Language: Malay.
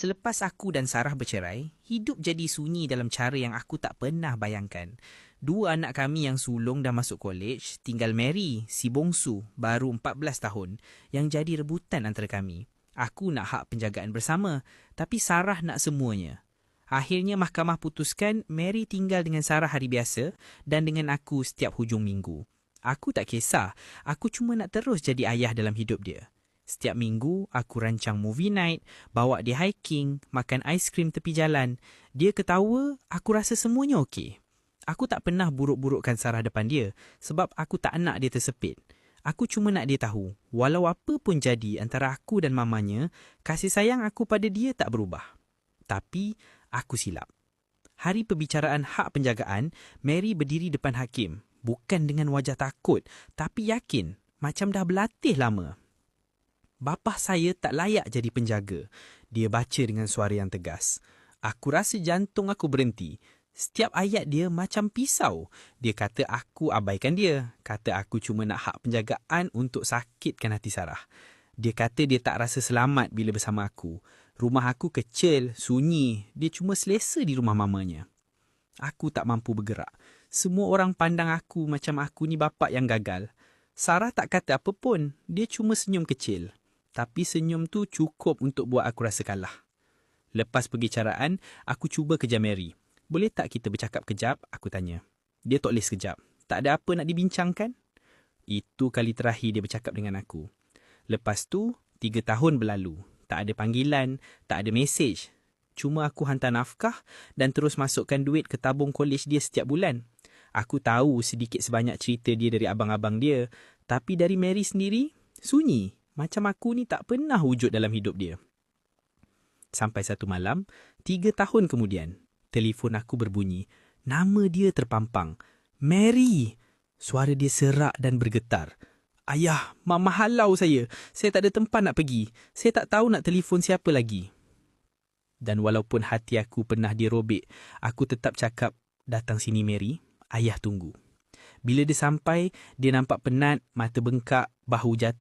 Selepas aku dan Sarah bercerai, hidup jadi sunyi dalam cara yang aku tak pernah bayangkan. Dua anak kami yang sulung dah masuk college, tinggal Mary, si bongsu, baru 14 tahun, yang jadi rebutan antara kami. Aku nak hak penjagaan bersama, tapi Sarah nak semuanya. Akhirnya mahkamah putuskan Mary tinggal dengan Sarah hari biasa dan dengan aku setiap hujung minggu. Aku tak kisah, aku cuma nak terus jadi ayah dalam hidup dia. Setiap minggu, aku rancang movie night, bawa dia hiking, makan aiskrim tepi jalan. Dia ketawa, aku rasa semuanya okey. Aku tak pernah buruk-burukkan Sarah depan dia sebab aku tak nak dia tersepit. Aku cuma nak dia tahu, walau apa pun jadi antara aku dan mamanya, kasih sayang aku pada dia tak berubah. Tapi, aku silap. Hari perbicaraan hak penjagaan, Mary berdiri depan hakim. Bukan dengan wajah takut, tapi yakin. Macam dah berlatih lama. Bapa saya tak layak jadi penjaga. Dia baca dengan suara yang tegas. Aku rasa jantung aku berhenti. Setiap ayat dia macam pisau. Dia kata aku abaikan dia. Kata aku cuma nak hak penjagaan untuk sakitkan hati Sarah. Dia kata dia tak rasa selamat bila bersama aku. Rumah aku kecil, sunyi. Dia cuma selesa di rumah mamanya. Aku tak mampu bergerak. Semua orang pandang aku macam aku ni bapa yang gagal. Sarah tak kata apa pun. Dia cuma senyum kecil. Tapi senyum tu cukup untuk buat aku rasa kalah. Lepas perbicaraan, aku cuba kejar Mary. Boleh tak kita bercakap kejap? Aku tanya. Dia toleh sekejap. Tak ada apa nak dibincangkan? Itu kali terakhir dia bercakap dengan aku. Lepas tu, 3 tahun berlalu. Tak ada panggilan, tak ada mesej. Cuma aku hantar nafkah dan terus masukkan duit ke tabung kolej dia setiap bulan. Aku tahu sedikit sebanyak cerita dia dari abang-abang dia. Tapi dari Mary sendiri, sunyi. Macam aku ni tak pernah wujud dalam hidup dia. Sampai satu malam, 3 tahun kemudian, telefon aku berbunyi. Nama dia terpampang. Mary! Suara dia serak dan bergetar. Ayah, Mama halau saya. Saya tak ada tempat nak pergi. Saya tak tahu nak telefon siapa lagi. Dan walaupun hati aku pernah dirobek, aku tetap cakap, datang sini Mary, ayah tunggu. Bila dia sampai, dia nampak penat, mata bengkak, bahu jatuh.